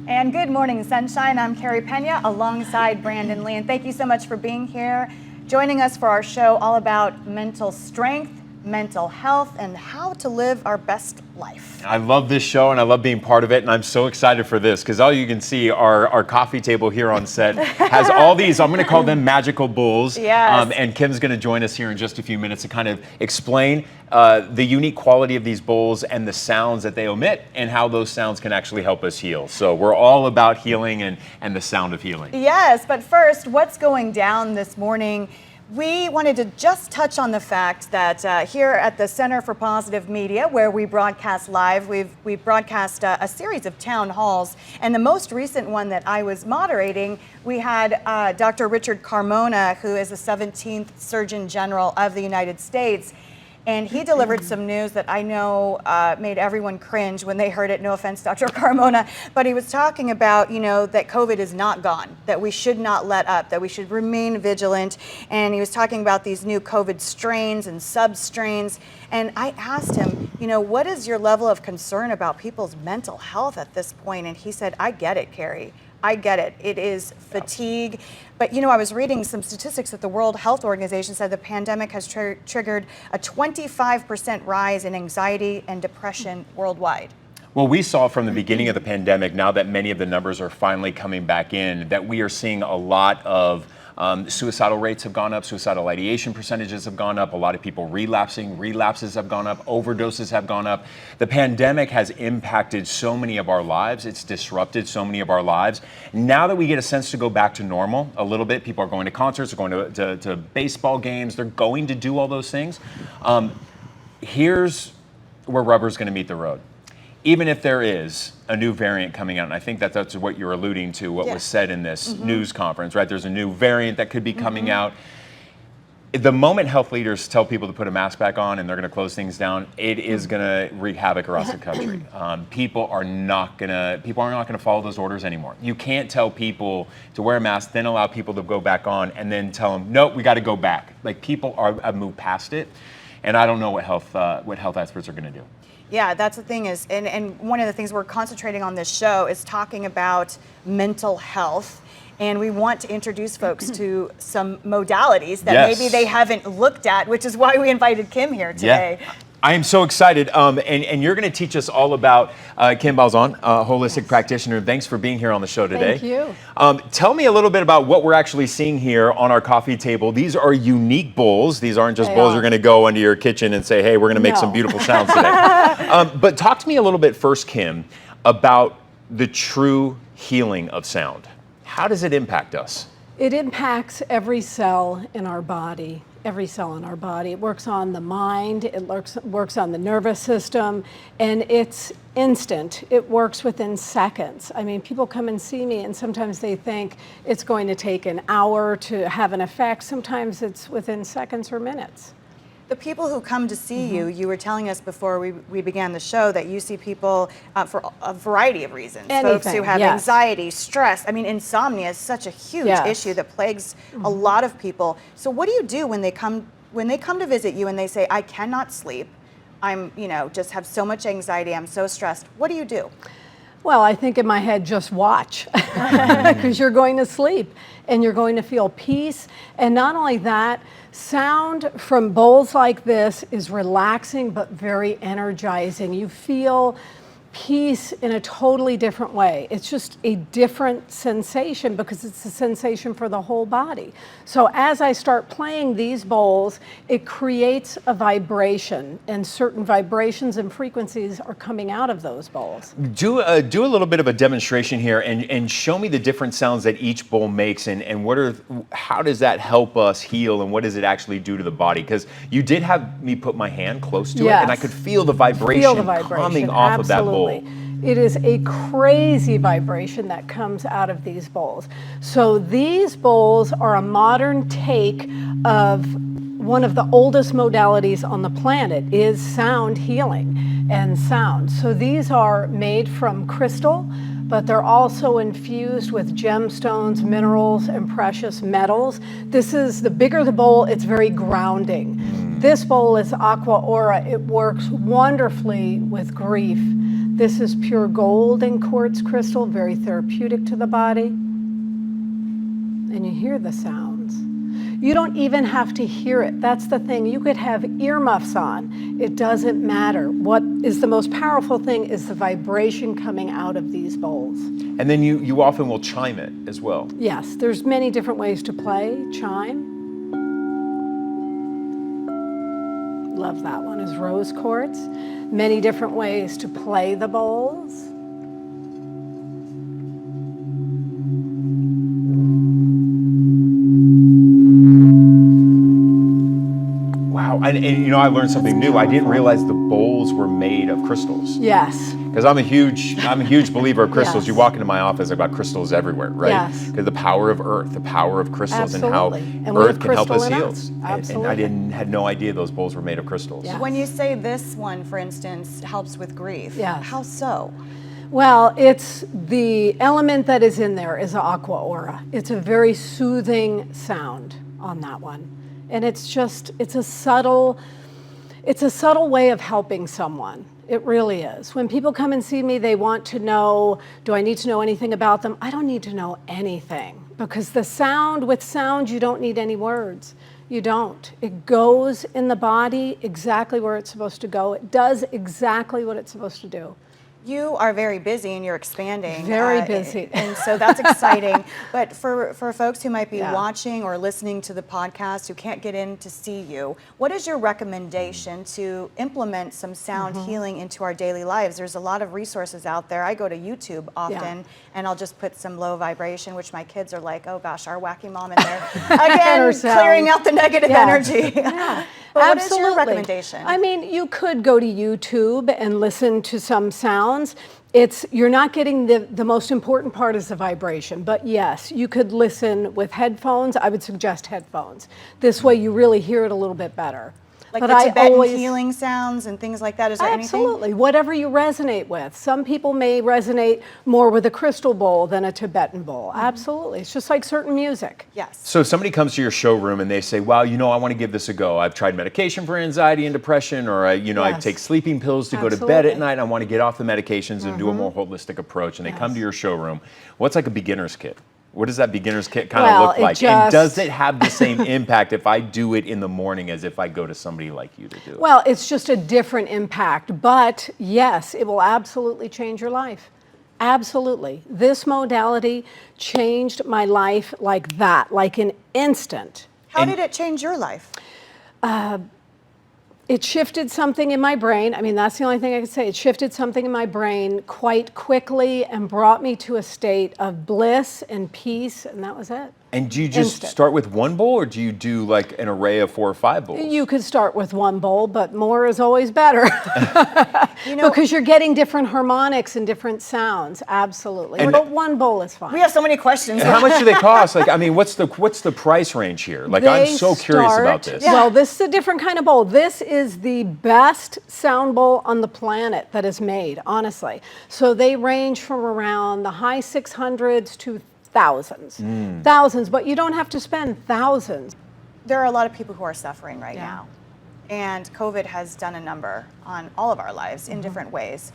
And good morning, sunshine. I'm Carrie Pena alongside Brandon Lee. And thank you so much for being here, joining us for our show all about mental strength, mental health, and how to live our best life. I love this show and I love being part of it, and I'm so excited for this because all you can see, our coffee table here on set has all these, I'm going to call them magical bowls. Yes. And Kim's going to join us here in just a few minutes to kind of explain the unique quality of these bowls and the sounds that they emit and how those sounds can actually help us heal. So we're all about healing and the sound of healing. Yes, but first, what's going down this morning? We wanted to just touch on the fact that here at the Center for Positive Media, where we broadcast live, we've broadcast a series of town halls, and the most recent one that I was moderating, we had Dr. Richard Carmona, who is the 17th Surgeon General of the United States. And he delivered some news that I know made everyone cringe when they heard it. No offense, Dr. Carmona. But he was talking about, that COVID is not gone, that we should not let up, that we should remain vigilant. And he was talking about these new COVID strains and sub-strains. And I asked him, what is your level of concern about people's mental health at this point? And he said, I get it, Carrie. I get it. It is fatigue. But, I was reading some statistics that the World Health Organization said the pandemic has triggered a 25% rise in anxiety and depression worldwide. Well, we saw from the beginning of the pandemic, now that many of the numbers are finally coming back in, that we are seeing a lot of suicidal rates have gone up, suicidal ideation percentages have gone up, a lot of people relapses have gone up, overdoses have gone up. The pandemic has impacted so many of our lives, it's disrupted so many of our lives. Now that we get a sense to go back to normal a little bit, people are going to concerts, they're going to baseball games, they're going to do all those things. Here's where rubber's going to meet the road. Even if there is a new variant coming out, and I think that's what you're alluding to, what was said in this news conference, right? There's a new variant that could be coming out. The moment health leaders tell people to put a mask back on and they're going to close things down, it is going to wreak havoc across the country. People are not going to follow those orders anymore. You can't tell people to wear a mask, then allow people to go back on, and then tell them, nope, we got to go back. Like, people have moved past it, and I don't know what health experts are going to do. Yeah, that's the thing is, and one of the things we're concentrating on this show is talking about mental health. And we want to introduce folks to some modalities that maybe they haven't looked at, which is why we invited Kim here today. Yeah. I am so excited, and you're going to teach us all about Kim Balzan, a holistic practitioner. Thanks for being here on the show today. Thank you. Tell me a little bit about what we're actually seeing here on our coffee table. These are unique bowls. These aren't just bowls you're going to go into your kitchen and say, hey, we're going to make some beautiful sounds today. But talk to me a little bit first, Kim, about the true healing of sound. How does it impact us? It impacts every cell in our body. Every cell in our body. It works on the mind, it works on the nervous system, and it's instant. It works within seconds. I mean, people come and see me and sometimes they think it's going to take an hour to have an effect. Sometimes it's within seconds or minutes. The people who come to see you, you were telling us before we began the show that you see people for a variety of reasons. Folks who have anxiety, stress. I mean, insomnia is such a huge issue that plagues a lot of people. So what do you do when they come to visit you and they say, I cannot sleep, I'm, just have so much anxiety, I'm so stressed. What do you do? Well, I think in my head, just watch, because you're going to sleep and you're going to feel peace. And not only that, sound from bowls like this is relaxing but very energizing. You feel peace in a totally different way. It's just a different sensation because it's a sensation for the whole body. So as I start playing these bowls, it creates a vibration, and certain vibrations and frequencies are coming out of those bowls. Do a little bit of a demonstration here and show me the different sounds that each bowl makes, and how does that help us heal, and what does it actually do to the body? Because you did have me put my hand close to it, and I could feel the vibration coming off of that bowl. It is a crazy vibration that comes out of these bowls. So these bowls are a modern take of one of the oldest modalities on the planet is sound healing and sound. So these are made from crystal, but they're also infused with gemstones, minerals, and precious metals. The bigger the bowl, it's very grounding. This bowl is Aqua Aura. It works wonderfully with grief. This is pure gold and quartz crystal, very therapeutic to the body. And you hear the sounds. You don't even have to hear it. That's the thing. You could have earmuffs on. It doesn't matter. What is the most powerful thing is the vibration coming out of these bowls. And then you often will chime it as well. Yes, there's many different ways to play chime. Love that one, is rose quartz. Many different ways to play the bowls. Wow, and you know, I learned something new. I didn't realize the bowls were made of crystals. Yes. Because I'm a huge believer of crystals. Yes. You walk into my office, I've got crystals everywhere, right? Yes. Because the power of earth, the power of crystals, Absolutely. and And how we earth have can help us crystal in heal. us. And Absolutely. I had no idea those bowls were made of crystals. Yeah. When you say this one, for instance, helps with grief, Yes. how so? Well, it's the element that is in there is aqua aura. It's a very soothing sound on that one. And it's a subtle way of helping someone. It really is. When people come and see me, they want to know, do I need to know anything about them? I don't need to know anything, because with sound, you don't need any words. You don't. It goes in the body exactly where it's supposed to go. It does exactly what it's supposed to do. You are very busy and you're expanding. Very busy. And so that's exciting. But for folks who might be Yeah. watching or listening to the podcast who can't get in to see you, what is your recommendation to implement some sound healing into our daily lives? There's a lot of resources out there. I go to YouTube often and I'll just put some low vibration, which my kids are like, oh gosh, our wacky mom in there. Again, Herself. clearing out the negative Yes. energy. Yeah. But what is Absolutely. your recommendation? I mean, you could go to YouTube and listen to some sounds. You're not getting the most important part is the vibration, but yes, you could listen with headphones. I would suggest headphones. This way you really hear it a little bit better. Like But the I Tibetan always- healing sounds and things like that. Is there anything? Absolutely, whatever you resonate with. Some people may resonate more with a crystal bowl than a Tibetan bowl. Absolutely, it's just like certain music. Yes. So if somebody comes to your showroom and they say, wow, you know, I want to give this a go. I've tried medication for anxiety and depression, or I Yes. take sleeping pills to go to bed Absolutely. at night. I want to get off the medications and do a more holistic approach. And they come to your showroom. What's like a beginner's kit? What does that beginner's kit kind of Well, look it like? And just- does it have the same impact if I do it in the morning as if I go to somebody like you to do it? Well, it's just a different impact, but yes, it will absolutely change your life. Absolutely. This modality changed my life like that, like an instant. How did it change your life? It shifted something in my brain. I mean, that's the only thing I can say. It shifted something in my brain quite quickly and brought me to a state of bliss and peace, and that was it. And do you just Instant. start with one bowl, or do you do like an array of 4 or 5 bowls? You could start with one bowl, but more is always better. You know, Because you're getting different harmonics and different sounds, absolutely. And- But one bowl is fine. we have so many questions. And how much do they cost? Like, I mean, what's the price range here? Like, I'm They so curious about start- this. Well, this is a different kind of bowl. This is the best sound bowl on the planet that is made, honestly. So they range from around the high 600s to thousands. Thousands, but you don't have to spend thousands. There are a lot of people who are suffering right Yeah. now. And COVID has done a number on all of our lives in different ways.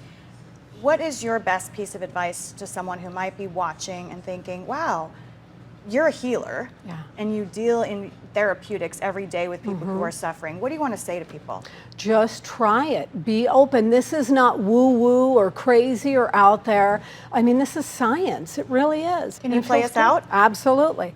What is your best piece of advice to someone who might be watching and thinking, wow, you're a healer Yeah. and you deal in therapeutics every day with people who are suffering. What do you want to say to people? Just try it. Be open. This is not woo-woo or crazy or out there. I mean, this is science. It really is. Can you And play feel us free- out? Absolutely.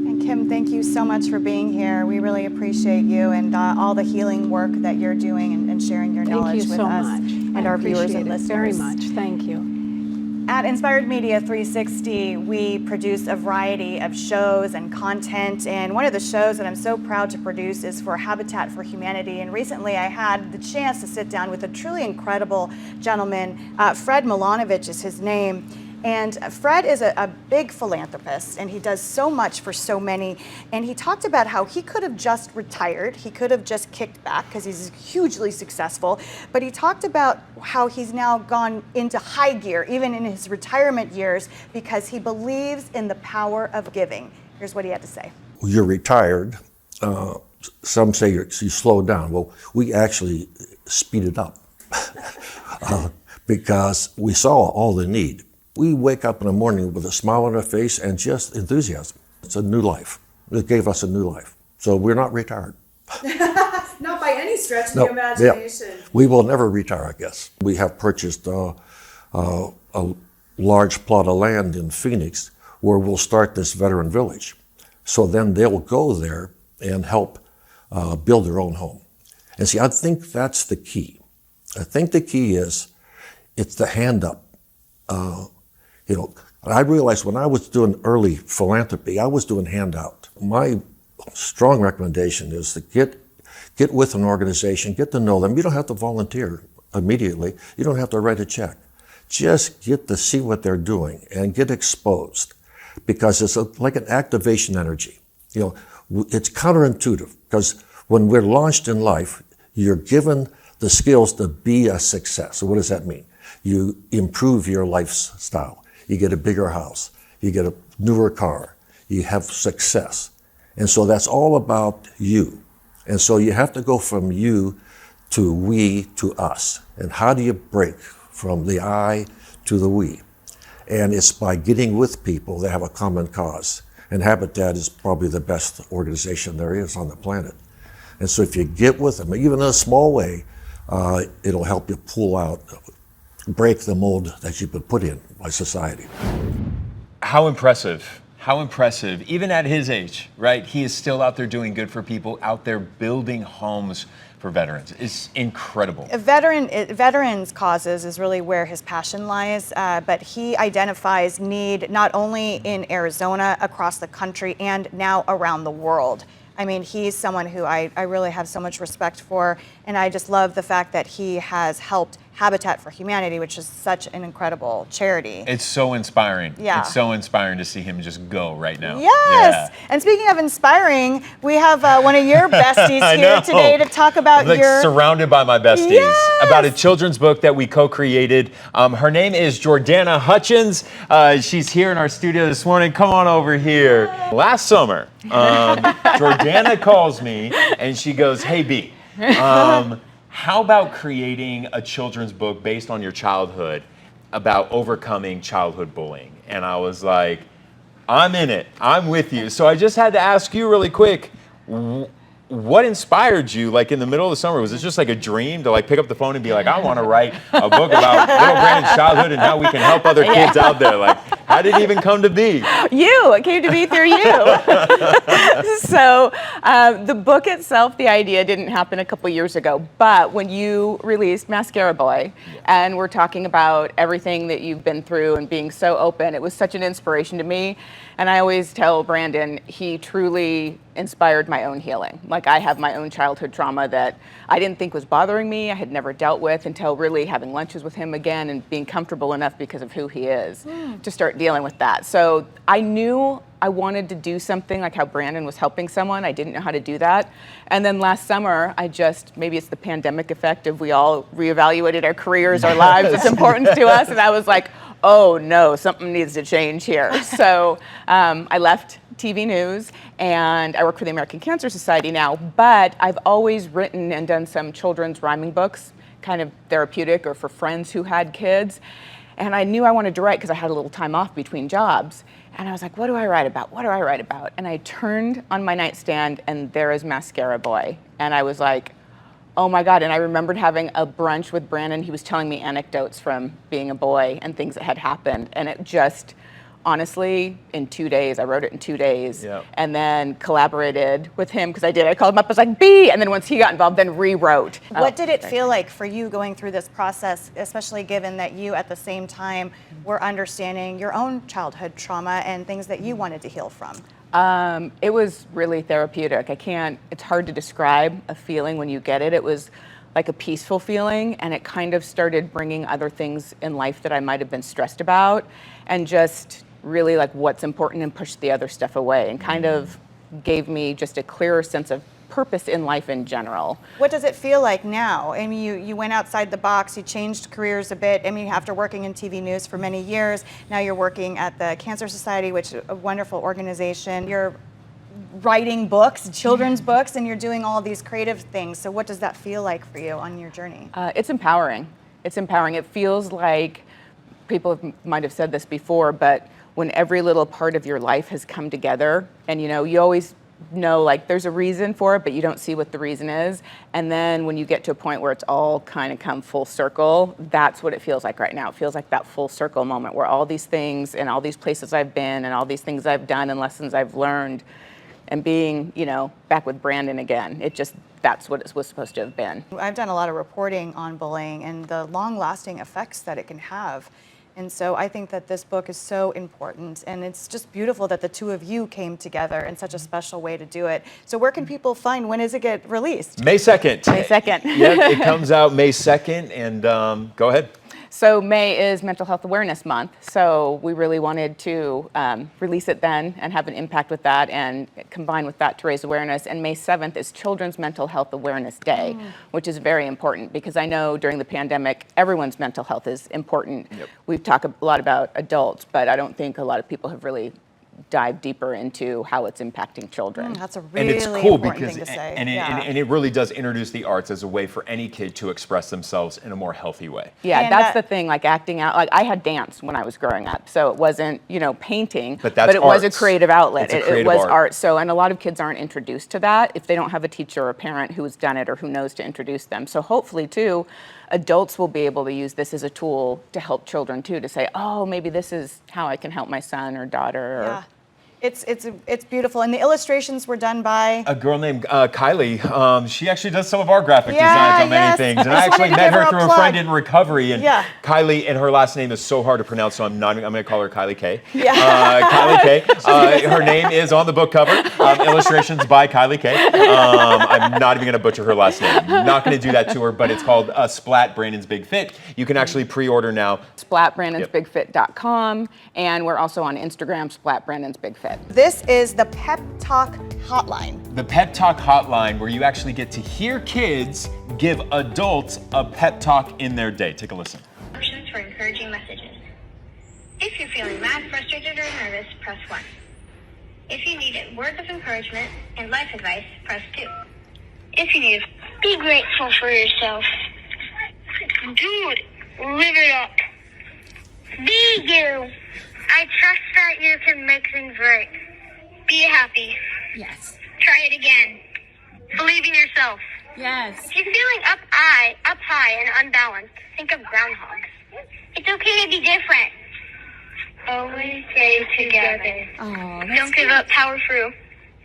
And Kim, thank you so much for being here. We really appreciate you and all the healing work that you're doing and sharing your Thank knowledge you with so us much. and I our viewers appreciate and it listeners. very much. Thank you. At Inspired Media 360, we produce a variety of shows and content, and one of the shows that I'm so proud to produce is for Habitat for Humanity. And recently I had the chance to sit down with a truly incredible gentleman. Fred Milanovich is his name. And Fred is a big philanthropist, and he does so much for so many. And he talked about how he could have just retired. He could have just kicked back because he's hugely successful. But he talked about how he's now gone into high gear, even in his retirement years, because he believes in the power of giving. Here's what he had to say. You're retired. Some say you slowed down. Well, we actually speeded up because we saw all the need. We wake up in the morning with a smile on our face and just enthusiasm. It's a new life. It gave us a new life. So we're not retired. Not by any stretch of the imagination. Yeah. We will never retire, I guess. We have purchased a large plot of land in Phoenix where we'll start this veteran village. So then they'll go there and help build their own home. And see, I think that's the key. I think the key is it's the hand up. I realized when I was doing early philanthropy, I was doing handout. My strong recommendation is to get with an organization, get to know them. You don't have to volunteer immediately. You don't have to write a check. Just get to see what they're doing and get exposed, because it's like an activation energy. It's counterintuitive, because when we're launched in life, you're given the skills to be a success. So what does that mean? You improve your lifestyle. You get a bigger house. You get a newer car. You have success. And so that's all about you. And so you have to go from you to we to us. And how do you break from the I to the we? And it's by getting with people that have a common cause. And Habitat is probably the best organization there is on the planet. And so if you get with them, even in a small way, it'll help you pull out, break the mold that you've been put in by society. How impressive. How impressive. Even at his age, right? He is still out there doing good for people, out there building homes for veterans. It's incredible. Veterans causes is really where his passion lies, but he identifies need not only in Arizona, across the country, and now around the world. I mean, he's someone who I really have so much respect for, and I just love the fact that he has helped Habitat for Humanity, which is such an incredible charity. It's so inspiring. Yeah. It's so inspiring to see him just go right now. Yes. Yeah. And speaking of inspiring, we have one of your besties here today to talk about I'm surrounded by my besties. Yes. About a children's book that we co-created. Her name is Jordana Hutchins. She's here in our studio this morning. Come on over here. Last summer, Jordana calls me and she goes, "Hey, B, how about creating a children's book based on your childhood about overcoming childhood bullying?" And I was like, I'm in it. I'm with you. So I just had to ask you really quick, what inspired you, like in the middle of the summer? Was it just like a dream to like pick up the phone and be like, I want to write a book about little Brandon's childhood and how we can help other kids out there? Like, how did it even come to be? It came to be through you. So the book itself, the idea didn't happen a couple years ago, but when you released Mascara Boy and we're talking about everything that you've been through and being so open, it was such an inspiration to me. And I always tell Brandon, he truly inspired my own healing. Like, I have my own childhood trauma that I didn't think was bothering me, I had never dealt with, until really having lunches with him again and being comfortable enough because of who he is to start dealing with that. So I knew I wanted to do something like how Brandon was helping someone. I didn't know how to do that. And then last summer, maybe it's the pandemic effect of we all reevaluated our careers, our lives, its importance to us. And I was like, oh no, something needs to change here. So I left TV news and I work for the American Cancer Society now, but I've always written and done some children's rhyming books, kind of therapeutic or for friends who had kids. And I knew I wanted to write because I had a little time off between jobs. And I was like, what do I write about? What do I write about? And I turned on my nightstand and there is Mascara Boy. And I was like, oh my God. And I remembered having a brunch with Brandon. He was telling me anecdotes from being a boy and things that had happened. And it just honestly, in 2 days. I wrote it in 2 days, Yep. and then collaborated with him because I called him up. I was like, B, and then once he got involved, then rewrote. What did it feel like for you going through this process, especially given that you at the same time were understanding your own childhood trauma and things that you wanted to heal from? It was really therapeutic. It's hard to describe a feeling when you get it. It was like a peaceful feeling, and it kind of started bringing other things in life that I might have been stressed about, and just really like what's important, and pushed the other stuff away, and kind of gave me just a clearer sense of purpose in life in general. What does it feel like now? I mean, you went outside the box, you changed careers a bit. I mean, after working in TV news for many years, now you're working at the Cancer Society, which is a wonderful organization. You're writing books, children's books, and you're doing all these creative things. So what does that feel like for you on your journey? It's empowering. It's empowering. It feels like, might have said this before, but when every little part of your life has come together, and you always know like there's a reason for it, but you don't see what the reason is. And then when you get to a point where it's all kind of come full circle, that's what it feels like right now. It feels like that full circle moment where all these things and all these places I've been and all these things I've done and lessons I've learned, and being, back with Brandon again, that's what it was supposed to have been. I've done a lot of reporting on bullying and the long-lasting effects that it can have. And so I think that this book is so important, and it's just beautiful that the two of you came together in such a special way to do it. So where can people find, when does it get released? May 2nd. May 2nd. Yep, it comes out May 2nd, and go ahead. So May is Mental Health Awareness Month, so we really wanted to release it then and have an impact with that and combine with that to raise awareness. And May 7th is Children's Mental Health Awareness Day, which is very important because I know during the pandemic, everyone's mental health is important. Yep. We've talked a lot about adults, but I don't think a lot of people have really dive deeper into how it's impacting children. That's a really And it's cool important because thing to say. and it really does introduce the arts as a way for any kid to express themselves in a more healthy way. Yeah, And that's the thing, like acting out. Like I had dance when I was growing up, so it wasn't, painting, But that's it was a arts. creative outlet. It's a It creative was art. art. So, and a lot of kids aren't introduced to that if they don't have a teacher or a parent who's done it or who knows to introduce them. So hopefully too, adults will be able to use this as a tool to help children too, to say, oh, maybe this is how I can help my son or daughter. Or, Yeah. It's beautiful, and the illustrations were done by A girl named Kylie. She actually does some of our graphic Yeah, designs on many yes. things. And I I just actually wanted to met give her her a through a plug. friend in recovery. And Yeah. Kylie, and her last name is so hard to pronounce, so I'm going to call her Kylie K. Yeah. Kylie K. Her name is on the book cover. Illustrations by Kylie K. I'm not even going to butcher her last name. Not going to do that to her, but it's called Splat Brandon's Big Fit. You can actually pre-order now. SplatBrandonsBigFit.com, and we're also on Instagram, SplatBrandonsBigFit. This is the Pep Talk Hotline. The Pep Talk Hotline, where you actually get to hear kids give adults a pep talk in their day. Take a listen. Options for encouraging messages. If you're feeling mad, frustrated, or nervous, press 1. If you need words of encouragement and life advice, press 2. If you need be grateful for yourself. Dude, live it up. Be you. I trust that you can make things right. Be happy. Yes. Try it again. Believe in yourself. Yes. If you're feeling up high and unbalanced, think of groundhogs. It's okay to be different. Always stay together. Oh, Don't give up, power through.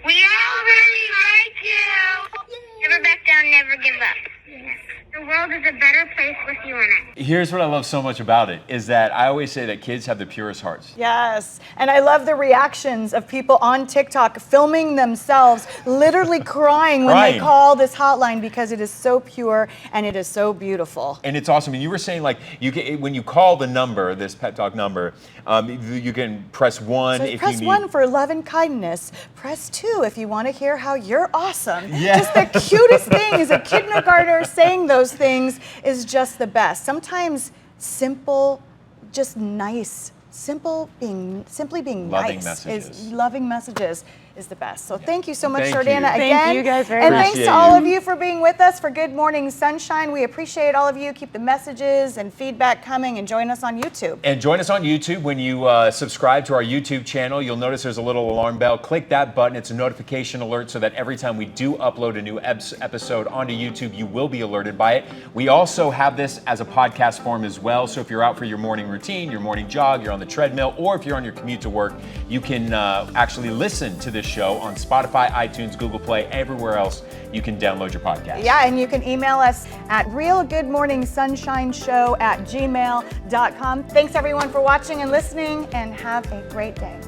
We all really like you. Never back down, never give up. The world is a better place with you in it. Here's what I love so much about it, is that I always say that kids have the purest hearts. Yes, and I love the reactions of people on TikTok filming themselves literally crying when they Crying. call this hotline because it is so pure and it is so beautiful. And it's awesome. And you were saying, like, when you call the number, this Pep Talk number, you can press 1 So if press you need. 1 for love and kindness. Press 2 if you want to hear how you're awesome. Yeah. Just the cutest thing is a kindergartner saying those things is just the best. Sometimes simple, just nice, simply being Loving nice messages. is loving messages is the best. So thank you so much, Thank Jordana, you. again. Thank you guys very and much. thanks to Appreciate all you. of you for being with us for Good Morning Sunshine. We appreciate all of you. Keep the messages and feedback coming, and join us on YouTube. And join us on YouTube. When you subscribe to our YouTube channel, you'll notice there's a little alarm bell. Click that button. It's a notification alert so that every time we do upload a new episode onto YouTube, you will be alerted by it. We also have this as a podcast form as well. So if you're out for your morning routine, your morning jog, you're on the treadmill, or if you're on your commute to work, you can actually listen to this show on Spotify, iTunes, Google Play, everywhere else you can download your podcast. Yeah, and you can email us at realgoodmorningsunshineshow@gmail.com. Thanks everyone for watching and listening, and have a great day.